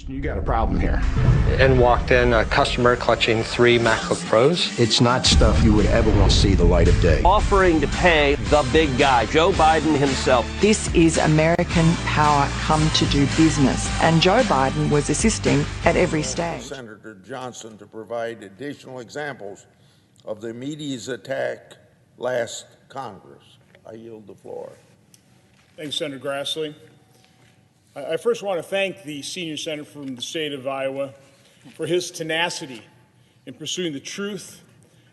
You got a problem here. And walked in a customer clutching 3 MacBook Pros. It's not stuff you would ever want to see the light of day. Offering to pay the big guy, Joe Biden himself. This is American power come to do business, and Joe Biden was assisting at every stage. Senator Johnson to provide additional examples of the media's attack last Congress. I yield the floor. Thanks, Senator Grassley. I first want to thank the senior senator from the state of Iowa for his tenacity in pursuing the truth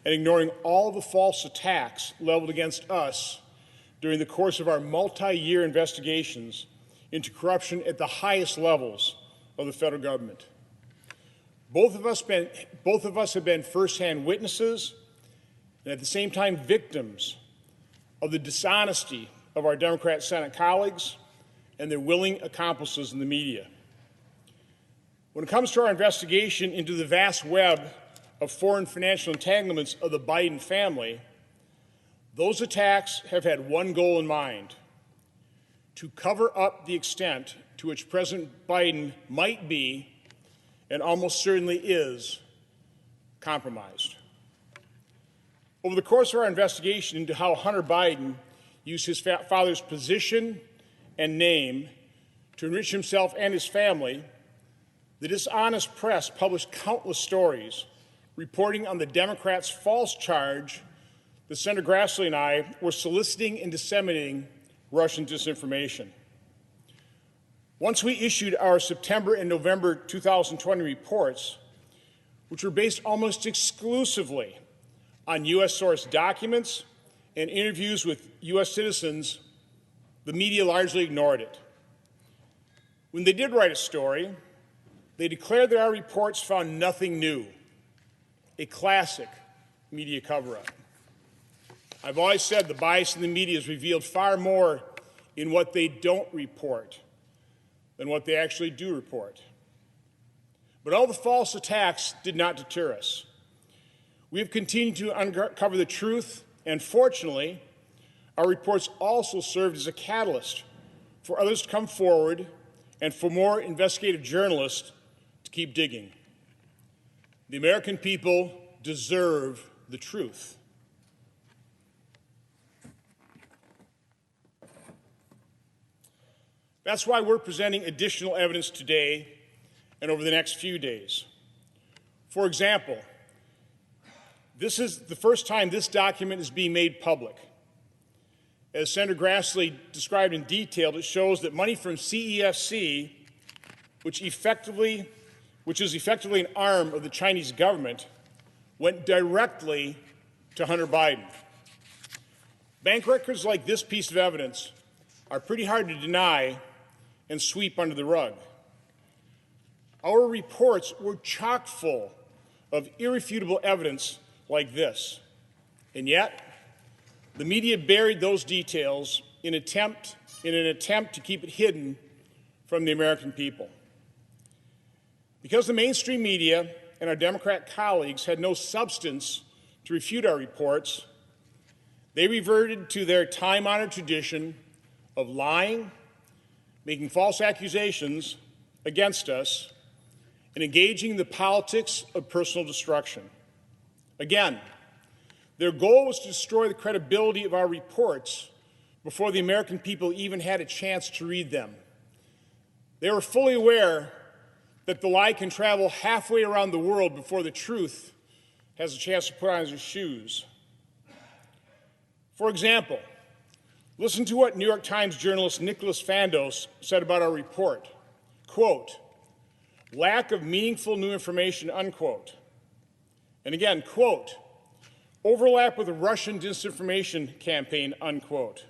and ignoring all the false attacks leveled against us during the course of our multi-year investigations into corruption at the highest levels of the federal government. Both of us have been firsthand witnesses and at the same time victims of the dishonesty of our Democrat Senate colleagues and their willing accomplices in the media. When it comes to our investigation into the vast web of foreign financial entanglements of the Biden family, those attacks have had one goal in mind: to cover up the extent to which President Biden might be, and almost certainly is, compromised. Over the course of our investigation into how Hunter Biden used his father's position and name to enrich himself and his family, the dishonest press published countless stories reporting on the Democrats' false charge that Senator Grassley and I were soliciting and disseminating Russian disinformation. Once we issued our September and November 2020 reports, which were based almost exclusively on U.S.-sourced documents and interviews with U.S. citizens, the media largely ignored it. When they did write a story, they declared that our reports found nothing new, a classic media cover-up. I've always said the bias in the media is revealed far more in what they don't report than what they actually do report. But all the false attacks did not deter us. We have continued to uncover the truth, and fortunately, our reports also served as a catalyst for others to come forward and for more investigative journalists to keep digging. The American people deserve the truth. That's why we're presenting additional evidence today and over the next few days. For example, this is the first time this document is being made public. As Senator Grassley described in detail, it shows that money from CEFC, which is effectively an arm of the Chinese government, went directly to Hunter Biden. Bank records like this piece of evidence are pretty hard to deny and sweep under the rug. Our reports were chock full of irrefutable evidence like this, and yet the media buried those details in an attempt to keep it hidden from the American people. Because the mainstream media and our Democrat colleagues had no substance to refute our reports, they reverted to their time-honored tradition of lying, making false accusations against us, and engaging in the politics of personal destruction. Again, their goal was to destroy the credibility of our reports before the American people even had a chance to read them. They were fully aware that the lie can travel halfway around the world before the truth has a chance to put on its shoes. For example, listen to what New York Times journalist Nicholas Fandos said about our report. Quote, "Lack of meaningful new information," unquote. And again, quote, "Overlap with a Russian disinformation campaign," unquote.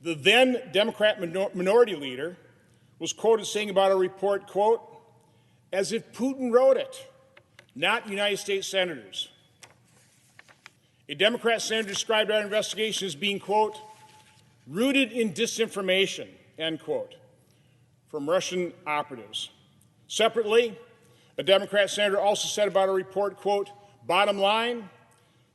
The then Democrat minority leader was quoted saying about our report, quote, "as if Putin wrote it, not United States senators." A Democrat senator described our investigation as being, quote, "rooted in disinformation," end quote, from Russian operatives. Separately, a Democrat senator also said about our report, quote, "bottom line,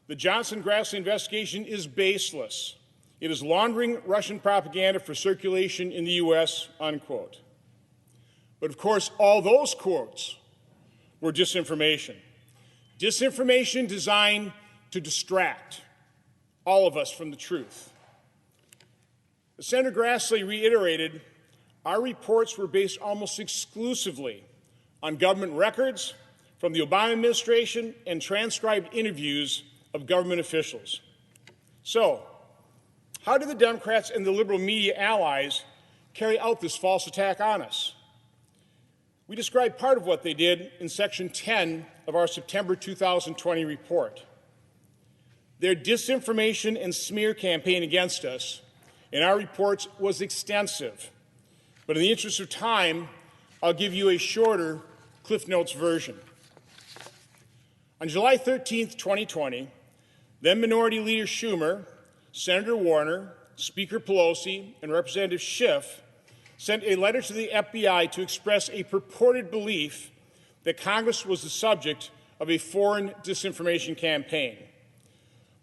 the Johnson-Grassley investigation is baseless. It is laundering Russian propaganda for circulation in the U.S., unquote. But of course, all those quotes were disinformation. Disinformation designed to distract all of us from the truth. As Senator Grassley reiterated, our reports were based almost exclusively on government records from the Obama administration and transcribed interviews of government officials. So, how did the Democrats and the liberal media allies carry out this false attack on us? We describe part of what they did in Section 10 of our September 2020 report. Their disinformation and smear campaign against us in our reports was extensive, but in the interest of time, I'll give you a shorter Cliff Notes version. On July 13, 2020, then Minority Leader Schumer, Senator Warner, Speaker Pelosi, and Representative Schiff sent a letter to the FBI to express a purported belief that Congress was the subject of a foreign disinformation campaign.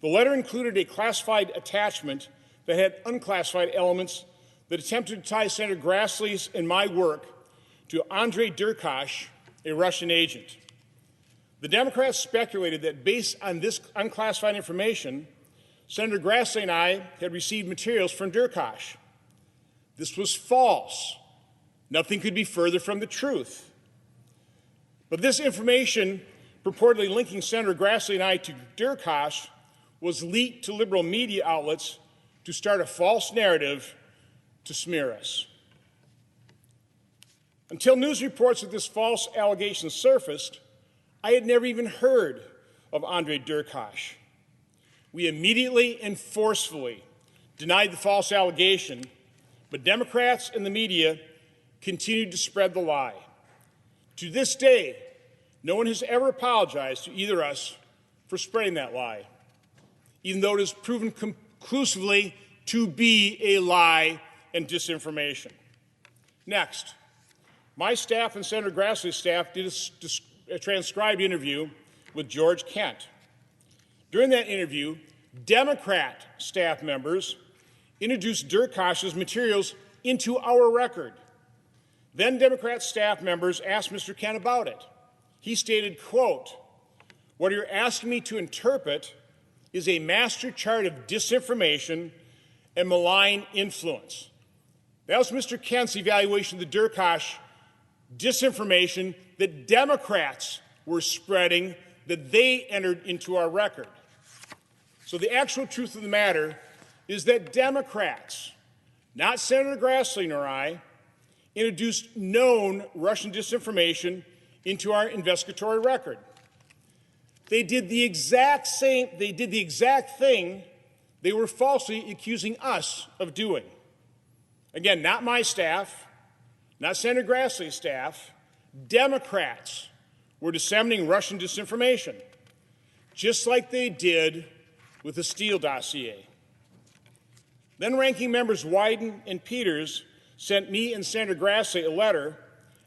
The letter included a classified attachment that had unclassified elements that attempted to tie Senator Grassley's and my work to Andrei Derkach, a Russian agent. The Democrats speculated that based on this unclassified information, Senator Grassley and I had received materials from Derkach. This was false. Nothing could be further from the truth. But this information, purportedly linking Senator Grassley and I to Derkach, was leaked to liberal media outlets to start a false narrative to smear us. Until news reports of this false allegation surfaced, I had never even heard of Andrei Derkach. We immediately and forcefully denied the false allegation, but Democrats and the media continued to spread the lie. To this day, no one has ever apologized to either of us for spreading that lie, even though it is proven conclusively to be a lie and disinformation. Next, my staff and Senator Grassley's staff did a transcribed interview with George Kent. During that interview, Democrat staff members introduced Derkach's materials into our record. Then Democrat staff members asked Mr. Kent about it. He stated, quote, "What you're asking me to interpret is a master chart of disinformation and malign influence." That was Mr. Kent's evaluation of the Derkach disinformation that Democrats were spreading, that they entered into our record. So the actual truth of the matter is that Democrats, not Senator Grassley nor I, introduced known Russian disinformation into our investigatory record. They did the exact thing they were falsely accusing us of doing. Again, not my staff, not Senator Grassley's staff. Democrats were disseminating Russian disinformation, just like they did with the Steele dossier. Then Ranking Members Wyden and Peters sent me and Senator Grassley a letter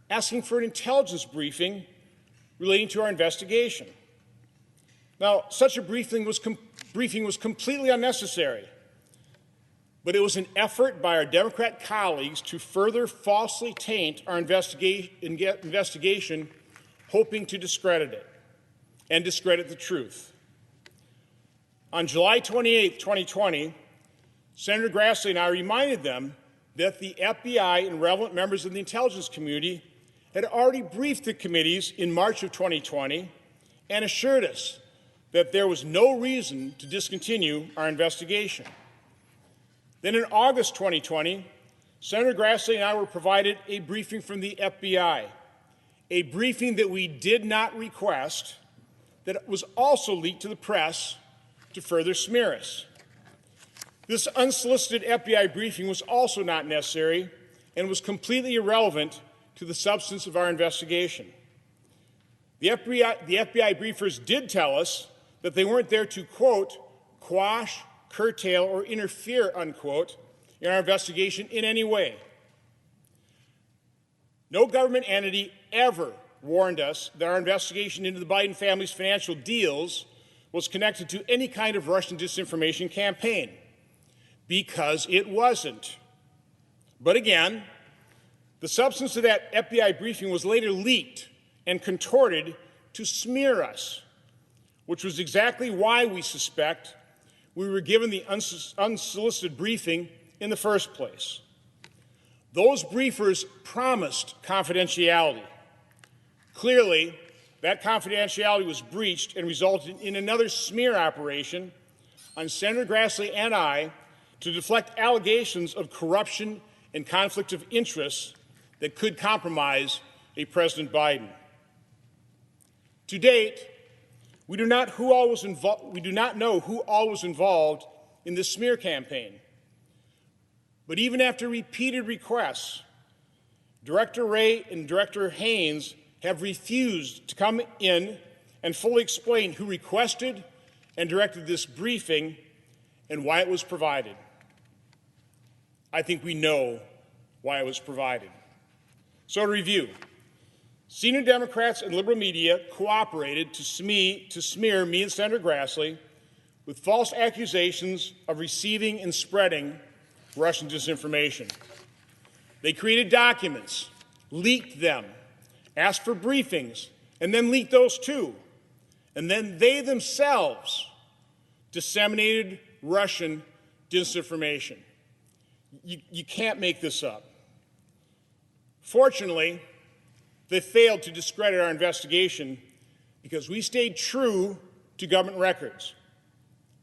asking for an intelligence briefing relating to our investigation. Now, such a briefing was completely unnecessary, but it was an effort by our Democrat colleagues to further falsely taint our investigation, hoping to discredit it and discredit the truth. On July 28, 2020, Senator Grassley and I reminded them that the FBI and relevant members of the intelligence community had already briefed the committees in March of 2020 and assured us that there was no reason to discontinue our investigation. Then in August 2020, Senator Grassley and I were provided a briefing from the FBI, a briefing that we did not request, that was also leaked to the press to further smear us. This unsolicited FBI briefing was also not necessary and was completely irrelevant to the substance of our investigation. The FBI briefers did tell us that they weren't there to, quote, quash, curtail, or interfere, unquote, in our investigation in any way. No government entity ever warned us that our investigation into the Biden family's financial deals was connected to any kind of Russian disinformation campaign, because it wasn't. But again, The substance of that FBI briefing was later leaked and contorted to smear us, which was exactly why we suspect we were given the unsolicited briefing in the first place. Those briefers promised confidentiality. Clearly, that confidentiality was breached and resulted in another smear operation on Senator Grassley and I to deflect allegations of corruption and conflict of interest that could compromise a President Biden. To date, we do not know who all was involved in this smear campaign. But even after repeated requests, Director Wray and Director Haynes have refused to come in and fully explain who requested and directed this briefing and why it was provided. I think we know why it was provided. So to review, senior Democrats and liberal media cooperated to smear me and Senator Grassley with false accusations of receiving and spreading Russian disinformation. They created documents, leaked them, asked for briefings, and then leaked those too. And then they themselves disseminated Russian disinformation. You can't make this up. Fortunately, they failed to discredit our investigation because we stayed true to government records.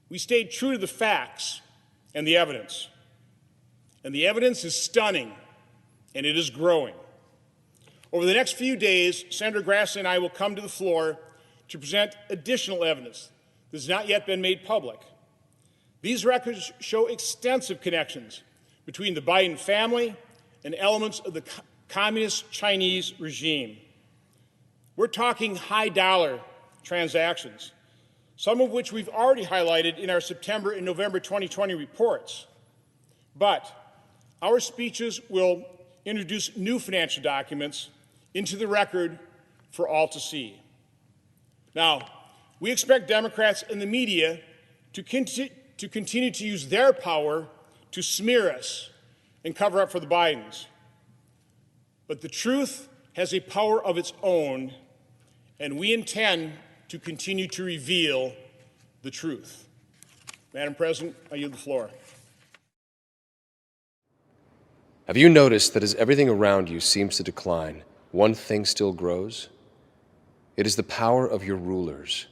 We stayed true to the facts and the evidence. And the evidence is stunning, and it is growing. Over the next few days, Senator Grassley and I will come to the floor to present additional evidence that has not yet been made public. These records show extensive connections between the Biden family and elements of the communist Chinese regime. We're talking high-dollar transactions, some of which we've already highlighted in our September and November 2020 reports. But our speeches will introduce new financial documents into the record for all to see. Now, we expect Democrats and the media to continue to use their power to smear us and cover up for the Bidens. But the truth has a power of its own, and we intend to continue to reveal the truth. Madam President, I yield the floor. Have you noticed that as everything around you seems to decline, one thing still grows? It is the power of your rulers.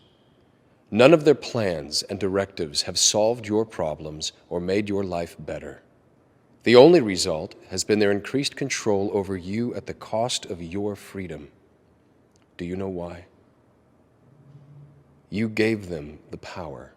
None of their plans and directives have solved your problems or made your life better. The only result has been their increased control over you at the cost of your freedom. Do you know why? You gave them the power.